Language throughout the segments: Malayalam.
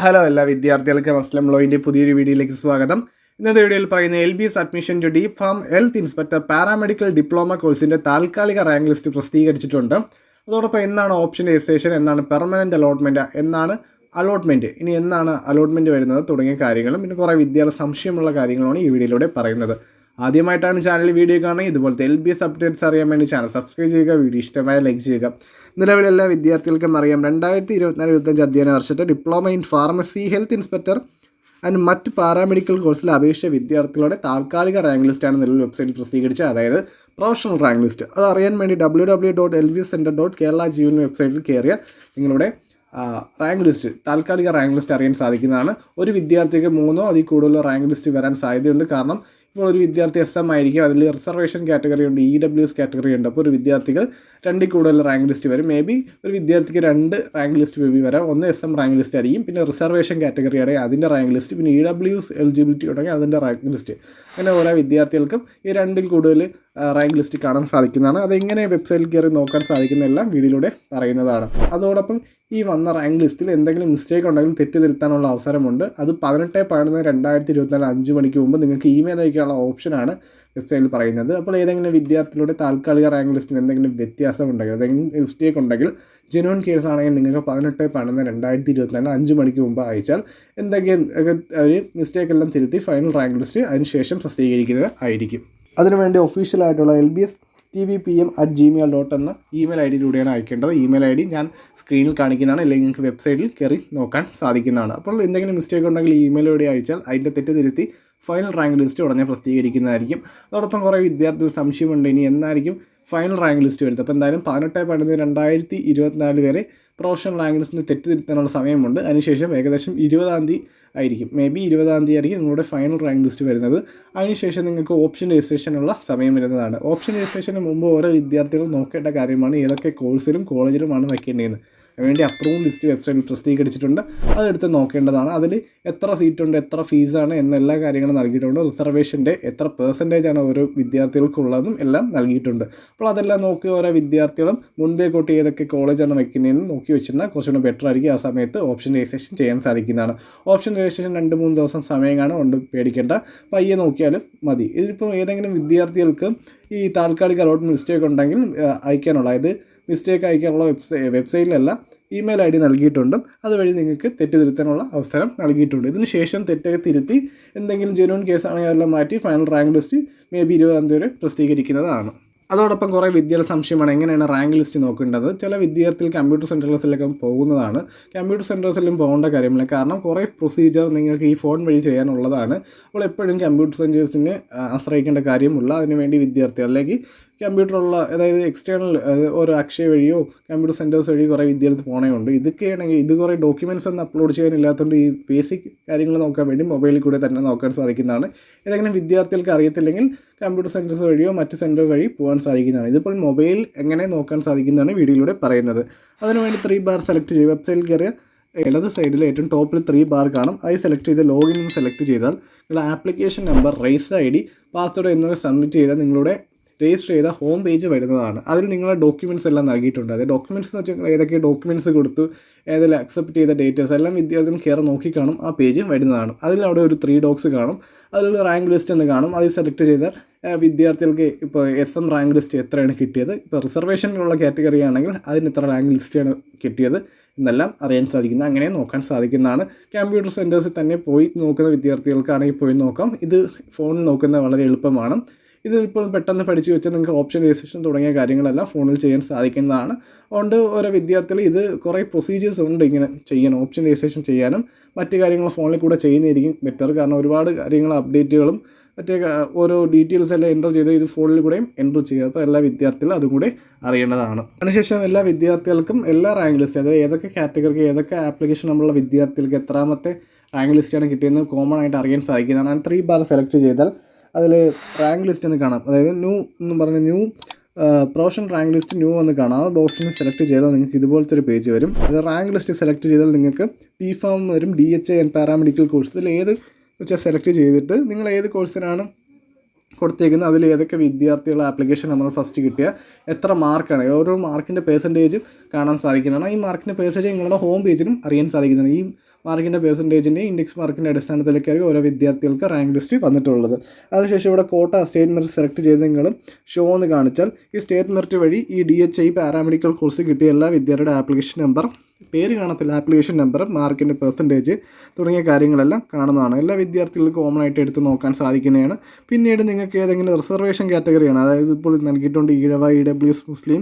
ഹലോ എല്ലാ വിദ്യാർത്ഥികൾക്കും അസ്ലം ലോയിൻ്റെ പുതിയൊരു വീഡിയോയിലേക്ക് സ്വാഗതം. ഇന്നത്തെ വീഡിയോയിൽ പറയുന്ന LBS admission to D pharm health inspector paramedical diploma കോഴ്സിൻ്റെ താൽക്കാലിക റാങ്ക് ലിസ്റ്റ് പ്രസിദ്ധീകരിച്ചിട്ടുണ്ട്. അതോടൊപ്പം എന്നാണ് ഓപ്ഷൻ രജിസ്ട്രേഷൻ, എന്നാണ് പെർമനൻറ്റ് അലോട്ട്മെൻറ്റ്, എന്നാണ് അലോട്ട്മെൻറ്റ്, ഇനി എന്നാണ് അലോട്ട്മെൻറ്റ് വരുന്നത് തുടങ്ങിയ കാര്യങ്ങളും പിന്നെ കുറേ വിദ്യാർത്ഥി സംശയമുള്ള കാര്യങ്ങളാണ് ഈ വീഡിയോയിലൂടെ പറയുന്നത്. ആദ്യമായിട്ടാണ് ചാനൽ വീഡിയോ കാണുന്നത്, ഇതുപോലത്തെ LBS അപ്ഡേറ്റ്സ് അറിയാൻ വേണ്ടി ചാനൽ സബ്സ്ക്രൈബ് ചെയ്യുക, വീഡിയോ ഇഷ്ടമായ ലൈക്ക് ചെയ്യുക. നിലവിൽ എല്ലാ വിദ്യാർത്ഥികൾക്കും അറിയാം 2024-25 അധ്യയന വർഷത്തെ diploma in pharmacy, health inspector and മറ്റ് പാരാമെഡിക്കൽ കോഴ്സിൽ അപേക്ഷിച്ച വിദ്യാർത്ഥികളുടെ താൽക്കാലിക റാങ്ക് ലിസ്റ്റാണ് നിലവിൽ വെബ്സൈറ്റിൽ പ്രസിദ്ധീകരിച്ചത്, അതായത് പ്രൊഫഷണൽ റാങ്ക് ലിസ്റ്റ്. അത് അറിയാൻ വേണ്ടി www.lbscenter.kerala വെബ്സൈറ്റിൽ കയറിയാൽ നിങ്ങളുടെ റാങ്ക് ലിസ്റ്റ്, താൽക്കാലിക റാങ്ക് ലിസ്റ്റ് അറിയാൻ സാധിക്കുന്നതാണ്. ഒരു വിദ്യാർത്ഥിക്ക് 3 അതിൽ കൂടുതൽ റാങ്ക് ലിസ്റ്റ് വരാൻ സാധ്യതയുണ്ട്. കാരണം ഇപ്പോൾ ഒരു വിദ്യാർത്ഥി SM ആയിരിക്കും, അതിൽ റിസർവേഷൻ കാറ്റഗറി ഉണ്ട്, EWS കാറ്റഗറി ഉണ്ട്. അപ്പോൾ ഒരു വിദ്യാർത്ഥികൾ 2 കൂടുതൽ റാങ്ക് ലിസ്റ്റ് വരും. മേ ബി ഒരു വിദ്യാർത്ഥിക്ക് 2 റാങ്ക് ലിസ്റ്റ് വരാം. ഒന്ന് SM റാങ്ക് ലിസ്റ്റ് ആയിരിക്കും, പിന്നെ റിസർവേഷൻ കാറ്റഗറി ആണെങ്കിൽ അതിൻ്റെ റാങ്ക് ലിസ്റ്റ്, പിന്നെ EWS എലിജിബിലിറ്റി ഉണ്ടെങ്കിൽ അതിൻ്റെ റാങ്ക് ലിസ്റ്റ്. അങ്ങനെ ഓരോ വിദ്യാർത്ഥികൾക്കും ഈ 2 കൂടുതൽ റാങ്ക് ലിസ്റ്റ് കാണാൻ സാധിക്കുന്നതാണ്. അതെങ്ങനെ വെബ്സൈറ്റിൽ കയറി നോക്കാൻ സാധിക്കുന്ന എല്ലാം വീഡിയോയിലൂടെ പറയുന്നതാണ്. അതോടൊപ്പം ഈ വന്ന റാങ്ക് ലിസ്റ്റിൽ എന്തെങ്കിലും മിസ്റ്റേക്ക് ഉണ്ടെങ്കിൽ തെറ്റ് തിരുത്താനുള്ള അവസരമുണ്ട്. അത് 18/11/2024 5 മണിക്ക് മുമ്പ് നിങ്ങൾക്ക് ഇമെയിൽ അയക്കാനുള്ള ഓപ്ഷനാണ് വെബ്സൈറ്റിൽ പറയുന്നത്. അപ്പോൾ ഏതെങ്കിലും വിദ്യാർത്ഥികളുടെ താൽക്കാലിക റാങ്ക് ലിസ്റ്റിൽ എന്തെങ്കിലും വ്യത്യാസം ഉണ്ടെങ്കിൽ, എന്തെങ്കിലും മിസ്റ്റേക്ക് ഉണ്ടെങ്കിൽ, ജെന്യൂൻ കേസ് ആണെങ്കിൽ നിങ്ങൾക്ക് 18/11/2024 5 മണിക്ക് മുമ്പ് അയച്ചാൽ എന്തെങ്കിലും ഒരു മിസ്റ്റേക്ക് എല്ലാം തിരുത്തി ഫൈനൽ റാങ്ക് ലിസ്റ്റ് അതിനുശേഷം പ്രസിദ്ധീകരിക്കുന്നത് ആയിരിക്കും. അതിനുവേണ്ടി ഒഫീഷ്യലായിട്ടുള്ള lbstvpm@gmail.com എന്ന ഇമെയിൽ ഐഡിയിലൂടെയാണ് അയക്കേണ്ടത്. ഇമെയിൽ ID ഞാൻ സ്ക്രീനിൽ കാണിക്കുന്നതാണ്, അല്ലെങ്കിൽ നിങ്ങൾക്ക് വെബ്സൈറ്റിൽ കയറി നോക്കാൻ സാധിക്കുന്നതാണ്. അപ്പോൾ എന്തെങ്കിലും മിസ്റ്റേക്ക് ഉണ്ടെങ്കിൽ ഇമെയിലൂടെ അയച്ചാൽ അതിൻ്റെ തെറ്റ് തിരുത്തി ഫൈനൽ റാങ്ക് ലിസ്റ്റ് ഉടനെ പ്രസിദ്ധീകരിക്കുന്നതായിരിക്കും. അതോടൊപ്പം കുറേ വിദ്യാർത്ഥികൾ സംശയമുണ്ട്, ഇനി എന്നായിരിക്കും ഫൈനൽ റാങ്ക് ലിസ്റ്റ് വരുന്നത്. അപ്പോൾ എന്തായാലും 18/11/2024 വരെ പ്രൊഫഷണൽ റാങ്ക് ലിസ്റ്റിന് തെറ്റ് തിരുത്താനുള്ള സമയമുണ്ട്. അതിനുശേഷം ഏകദേശം 20-ാം തീയതി ആയിരിക്കും, മേ ബി 20-ാം തീയതി ആയിരിക്കും നിങ്ങളുടെ ഫൈനൽ റാങ്ക് ലിസ്റ്റ് വരുന്നത്. അതിനുശേഷം നിങ്ങൾക്ക് ഓപ്ഷൻ രജിസ്ട്രേഷനുള്ള സമയം വരുന്നതാണ്. ഓപ്ഷൻ രജിസ്ട്രേഷന് മുമ്പ് ഓരോ വിദ്യാർത്ഥികൾ നോക്കേണ്ട കാര്യമാണ് ഏതൊക്കെ കോഴ്സിലും കോളേജിലുമാണ് വയ്ക്കേണ്ടതെന്ന്. അതിനുവേണ്ടി അപ്രൂവൽ ലിസ്റ്റ് വെബ്സൈറ്റിൽ പ്രസിദ്ധീകരിച്ചിട്ടുണ്ട്, അതെടുത്ത് നോക്കേണ്ടതാണ്. അതിൽ എത്ര സീറ്റുണ്ട്, എത്ര ഫീസാണ് എന്നെല്ലാ കാര്യങ്ങളും നൽകിയിട്ടുണ്ട്. റിസർവേഷൻ്റെ എത്ര % ഓരോ വിദ്യാർത്ഥികൾക്കുള്ളതും എല്ലാം നൽകിയിട്ടുണ്ട്. അപ്പോൾ അതെല്ലാം നോക്കി ഓരോ വിദ്യാർത്ഥികളും മുൻപേ കൂട്ടി ഏതൊക്കെ കോളേജാണ് വയ്ക്കുന്നതെന്ന് നോക്കി വെച്ചിരുന്നാൽ കുറച്ചുകൂടി ബെറ്റർ ആയിരിക്കും. ആ സമയത്ത് ഓപ്ഷൻ രജിസ്ട്രേഷൻ ചെയ്യാൻ സാധിക്കുന്നതാണ്. ഓപ്ഷൻ രജിസ്ട്രേഷൻ 2-3 ദിവസം സമയം കാണും, കൊണ്ട് പേടിക്കേണ്ട, പയ്യെ നോക്കിയാലും മതി. ഇതിപ്പോൾ ഏതെങ്കിലും വിദ്യാർത്ഥികൾക്ക് ഈ താൽക്കാലിക അലോട്ട്മെൻറ്റ് മിസ്റ്റേക്ക് ഉണ്ടെങ്കിൽ അയക്കാനുള്ള, അതായത് മിസ്റ്റേക്ക് അയക്കാനുള്ള വെബ്സൈറ്റിലല്ല ഇമെയിൽ ID നൽകിയിട്ടുണ്ട്. അതുവഴി നിങ്ങൾക്ക് തെറ്റ് തിരുത്താനുള്ള അവസരം നൽകിയിട്ടുണ്ട്. ഇതിന് ശേഷം തെറ്റൊക്കെ തിരുത്തി എന്തെങ്കിലും ജെന്യൂൻ കേസാണെങ്കിൽ അതെല്ലാം മാറ്റി final rank list may be 20-ാം തീയതി വരെ പ്രസിദ്ധീകരിക്കുന്നതാണ്. അതോടൊപ്പം കുറേ വിദ്യാർത്ഥി സംശയമാണ് എങ്ങനെയാണ് റാങ്ക് ലിസ്റ്റ് നോക്കേണ്ടത്. ചില വിദ്യാർത്ഥികൾ കമ്പ്യൂട്ടർ സെൻറ്റേഴ്സിലൊക്കെ പോകുന്നതാണ്. കമ്പ്യൂട്ടർ സെൻറ്റേഴ്സിലും പോകേണ്ട കാര്യമില്ല, കാരണം കുറേ പ്രൊസീജിയർ നിങ്ങൾക്ക് ഈ ഫോൺ വഴി ചെയ്യാനുള്ളതാണ്. അപ്പോൾ എപ്പോഴും കമ്പ്യൂട്ടർ സെൻറ്റേഴ്സിനെ ആശ്രയിക്കേണ്ട കാര്യമുള്ള, അതിനുവേണ്ടി വിദ്യാർത്ഥികൾ അല്ലെങ്കിൽ കമ്പ്യൂട്ടറുള്ള, അതായത് എക്സ്റ്റേണൽ ഓരോ അക്ഷയ വഴിയോ കമ്പ്യൂട്ടർ സെൻറ്റേഴ്സ് വഴി കുറേ വിദ്യാർത്ഥി പോകണമുണ്ട്. ഇതൊക്കെയാണെങ്കിൽ ഇത് കുറേ ഡോക്യുമെൻറ്റ്സ് ഒന്നും അപ്ലോഡ് ചെയ്യാനില്ലാത്തതുകൊണ്ട് ഈ ബേസിക് കാര്യങ്ങൾ നോക്കാൻ വേണ്ടി മൊബൈലിൽ കൂടെ തന്നെ നോക്കാൻ സാധിക്കുന്നതാണ്. ഏതെങ്കിലും വിദ്യാർത്ഥികൾക്ക് അറിയത്തില്ലെങ്കിൽ കമ്പ്യൂട്ടർ സെൻറ്റേഴ്സ് വഴിയോ മറ്റ് സെൻറ്റർ വഴി പോകാൻ സാധിക്കുന്നതാണ്. ഇതിപ്പോൾ മൊബൈൽ എങ്ങനെ നോക്കാൻ സാധിക്കുന്നതാണ് വീഡിയോയിലൂടെ പറയുന്നത്. അതിനുവേണ്ടി 3 ബാർ സെലക്ട് ചെയ്ത് വെബ്സൈറ്റിൽ കയറിയ ഇടത് സൈഡിൽ ഏറ്റവും ടോപ്പിൽ 3 ബാർ കാണും. അത് സെലക്ട് ചെയ്ത് ലോഗിൻ എന്ന് സെലക്ട് ചെയ്താൽ നിങ്ങളുടെ application number, register ID, password എന്നിവ സബ്മിറ്റ് ചെയ്താൽ നിങ്ങളുടെ രജിസ്റ്റർ ചെയ്ത ഹോം പേജ് വരുന്നതാണ്. അതിൽ നിങ്ങളുടെ ഡോക്യുമെൻറ്റ്സ് എല്ലാം നൽകിയിട്ടുണ്ട്. അത് ഡോക്യുമെൻറ്റ്സ് എന്ന് വെച്ചാൽ ഏതൊക്കെ ഡോക്യുമെൻറ്റ്സ് കൊടുത്തു, ഏതെല്ലാം അക്സെപ്റ്റ് ചെയ്ത ഡേറ്റസ് എല്ലാം വിദ്യാർത്ഥികൾ കയറി നോക്കിക്കാണും. ആ പേജ് വരുന്നതാണ്. അതിൽ അവിടെ ഒരു 3 ഡോട്ട്സ് കാണും. അതിൽ റാങ്ക് ലിസ്റ്റ് എന്ന് കാണും. അത് സെലക്ട് ചെയ്താൽ വിദ്യാർത്ഥികൾക്ക് ഇപ്പോൾ SM റാങ്ക് ലിസ്റ്റ് എത്രയാണ് കിട്ടിയത്, ഇപ്പോൾ റിസർവേഷനിലുള്ള കാറ്റഗറി ആണെങ്കിൽ അതിന് എത്ര റാങ്ക് ലിസ്റ്റാണ് കിട്ടിയത് എന്നെല്ലാം അറിയാൻ സാധിക്കുന്നത്. അങ്ങനെ നോക്കാൻ സാധിക്കുന്നതാണ്. കമ്പ്യൂട്ടർ സെൻറ്റേഴ്സിൽ തന്നെ പോയി നോക്കുന്ന വിദ്യാർത്ഥികൾക്കാണെങ്കിൽ പോയി നോക്കാം. ഇത് ഫോണിൽ നോക്കുന്നത് വളരെ എളുപ്പമാണ്. ഇത് ഇപ്പോൾ പെട്ടെന്ന് പഠിച്ചു വെച്ചാൽ നിങ്ങൾക്ക് ഓപ്ഷൻ രജിസ്ട്രേഷൻ തുടങ്ങിയ കാര്യങ്ങളെല്ലാം ഫോണിൽ ചെയ്യാൻ സാധിക്കുന്നതാണ്. അതുകൊണ്ട് ഓരോ വിദ്യാർത്ഥികൾ ഇത് കുറേ പ്രൊസീജിയേഴ്സ് ഉണ്ട് ഇങ്ങനെ ചെയ്യാൻ, ഓപ്ഷൻ രജിസ്ട്രേഷൻ ചെയ്യാനും മറ്റു കാര്യങ്ങൾ ഫോണിൽ കൂടെ ചെയ്യുന്നതായിരിക്കും ബെറ്റർ. കാരണം ഒരുപാട് കാര്യങ്ങൾ അപ്ഡേറ്റുകളും മറ്റേ ഓരോ ഡീറ്റെയിൽസ് എല്ലാം എൻ്റർ ചെയ്ത് ഇത് ഫോണിൽ കൂടെയും എൻ്റർ ചെയ്യുക. അപ്പോൾ എല്ലാ വിദ്യാർത്ഥികളും അതും കൂടെ അറിയേണ്ടതാണ്. അതിനുശേഷം എല്ലാ വിദ്യാർത്ഥികൾക്കും എല്ലാ റാങ്ക് ലിസ്റ്റ്, അതായത് ഏതൊക്കെ കാറ്റഗറിക്ക് ഏതൊക്കെ ആപ്ലിക്കേഷൻ നമ്മളുള്ള വിദ്യാർത്ഥികൾക്ക് എത്രാമത്തെ റാങ്ക് ലിസ്റ്റാണ് കിട്ടിയെന്ന് കോമൺ ആയിട്ട് അറിയാൻ സാധിക്കുന്നതാണ്. 3 ബാർ സെലക്ട് ചെയ്താൽ അതിൽ റാങ്ക് ലിസ്റ്റ് എന്ന് കാണാം, അതായത് ന്യൂ എന്ന് പറഞ്ഞ new professional rank list new എന്ന് കാണാം. ആ ഓപ്ഷൻ സെലക്ട് ചെയ്താൽ നിങ്ങൾക്ക് ഇതുപോലത്തെ ഒരു പേജ് വരും. അത് റാങ്ക് ലിസ്റ്റ് സെലക്ട് ചെയ്താൽ നിങ്ങൾക്ക് DPharm വരും, DHA ആൻഡ് പാരാമെഡിക്കൽ കോഴ്സ്. ഇതിൽ ഏത് വെച്ചാൽ സെലക്ട് ചെയ്തിട്ട് നിങ്ങൾ ഏത് കോഴ്സിനാണ് കൊടുത്തേക്കുന്നത്, അതിൽ ഏതൊക്കെ വിദ്യാർത്ഥികളുടെ ആപ്ലിക്കേഷൻ നമ്മൾ ഫസ്റ്റ് കിട്ടിയ എത്ര മാർക്കാണ്, ഓരോ മാർക്കിൻ്റെ പെർസെൻറ്റേജും കാണാൻ സാധിക്കുന്നതാണ്. ഈ മാർക്കിൻ്റെ പെർസെൻറ്റേജ് നിങ്ങളുടെ ഹോം പേജിലും അറിയാൻ സാധിക്കുന്നതാണ്. ഈ മാർക്കിൻ്റെ പെർസെൻറ്റേജിൻ്റെ ഇൻഡെക്സ് മാർക്കിൻ്റെ അടിസ്ഥാനത്തിലേക്കായിരിക്കും ഓരോ വിദ്യാർത്ഥികൾക്ക് റാങ്ക് ലിസ്റ്റ് വന്നിട്ടുള്ളത്. അതിനുശേഷം ഇവിടെ കോട്ട സ്റ്റേറ്റ് മെറിറ്റ് സെലക്ട് ചെയ്ത് നിങ്ങൾ ഷോ എന്ന് കാണിച്ചാൽ ഈ സ്റ്റേറ്റ് മെറിറ്റ് വഴി ഈ DHI പാരാമെഡിക്കൽ കോഴ്സ് കിട്ടിയ എല്ലാ വിദ്യാർത്ഥിയുടെ ആപ്ലിക്കേഷൻ നമ്പർ, പേര് കാണത്തില്ല, ആപ്ലിക്കേഷൻ നമ്പർ, മാർക്കിൻ്റെ പെർസെൻറ്റേജ് തുടങ്ങിയ കാര്യങ്ങളെല്ലാം കാണുന്നതാണ്. എല്ലാ വിദ്യാർത്ഥികൾക്കും കോമൺ ആയിട്ട് എടുത്ത് നോക്കാൻ സാധിക്കുന്നതാണ്. പിന്നീട് നിങ്ങൾക്ക് ഏതെങ്കിലും റിസർവേഷൻ കാറ്റഗറിയാണ്, അതായത് ഇപ്പോൾ നൽകിയിട്ടുണ്ട് ഈഴവ, EWS, മുസ്ലിം,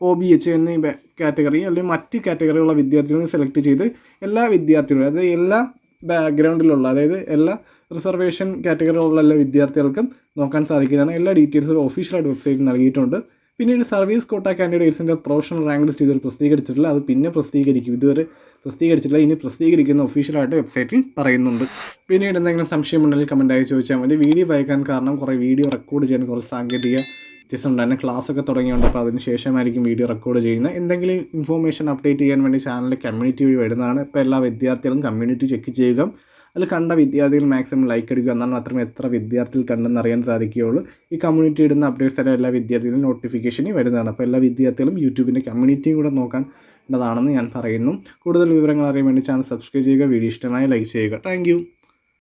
OBH എന്നീ കാറ്റഗറി അല്ലെങ്കിൽ മറ്റ് കാറ്റഗറിയുള്ള വിദ്യാർത്ഥികളെ സെലക്ട് ചെയ്ത് എല്ലാ വിദ്യാർത്ഥികളും, അതായത് എല്ലാ ബാക്ക്ഗ്രൗണ്ടിലുള്ള, അതായത് എല്ലാ റിസർവേഷൻ കാറ്റഗറിയിലുള്ള എല്ലാ വിദ്യാർത്ഥികൾക്കും നോക്കാൻ സാധിക്കുന്നതാണ്. എല്ലാ ഡീറ്റെയിൽസും ഒഫീഷ്യലായിട്ട് വെബ്സൈറ്റിൽ നൽകിയിട്ടുണ്ട്. പിന്നീട് സർവീസ് കോട്ട കാൻഡിഡേറ്റ്സിൻ്റെ പ്രൊഫഷണൽ റാങ്ക് ലിസ്റ്റ് ഇതുവരെ പ്രസിദ്ധീകരിച്ചിട്ടില്ല, അത് പിന്നെ പ്രസിദ്ധീകരിക്കും. ഇതുവരെ പ്രസിദ്ധീകരിച്ചിട്ടില്ല, ഇനി പ്രസിദ്ധീകരിക്കുന്ന ഒഫീഷ്യലായിട്ട് വെബ്സൈറ്റിൽ പറയുന്നുണ്ട്. പിന്നീട് എന്തെങ്കിലും സംശയമുണ്ടെങ്കിൽ കമൻറ്റായി ചോദിച്ചാൽ മതി. വീഡിയോ വായിക്കാൻ കാരണം കുറേ വീഡിയോ റെക്കോർഡ് ചെയ്യാൻ കുറച്ച് സാങ്കേതിക വ്യത്യാസം ഉണ്ടായിരുന്നു. ക്ലാസ്സൊക്കെ തുടങ്ങിയുണ്ട്, അപ്പോൾ അതിന് ശേഷമായിരിക്കും വീഡിയോ റെക്കോർഡ് ചെയ്യുന്നത്. എന്തെങ്കിലും ഇൻഫോർമേഷൻ അപ്ഡേറ്റ് ചെയ്യാൻ വേണ്ടി ചാനലിൽ കമ്മ്യൂണിറ്റി വഴി വരുന്നതാണ്. ഇപ്പോൾ എല്ലാ വിദ്യാർത്ഥികളും കമ്മ്യൂണിറ്റി ചെക്ക് ചെയ്യുക. അതിൽ കണ്ട വിദ്യാർത്ഥികൾ മാക്സിമം ലൈക്ക് അടിക്കുക, എന്നാൽ മാത്രമേ എത്ര വിദ്യാർത്ഥികൾ കണ്ടെന്ന് അറിയാൻ സാധിക്കുകയുള്ളൂ. ഈ കമ്മ്യൂണിറ്റി ഇടുന്ന അപ്ഡേറ്റ്സ് എല്ലാം എല്ലാ വിദ്യാർത്ഥികളും നോട്ടിഫിക്കേഷനിൽ വരുന്നതാണ്. അപ്പോൾ എല്ലാ വിദ്യാർത്ഥികളും യൂട്യൂബിൻ്റെ കമ്മ്യൂണിറ്റിയും കൂടെ നോക്കേണ്ടതാണെന്ന് ഞാൻ പറയുന്നു. കൂടുതൽ വിവരങ്ങൾ അറിയാൻ വേണ്ടി ചാനൽ സബ്സ്ക്രൈബ് ചെയ്യുക, വീഡിയോ ഇഷ്ടമായി ലൈക്ക് ചെയ്യുക. താങ്ക്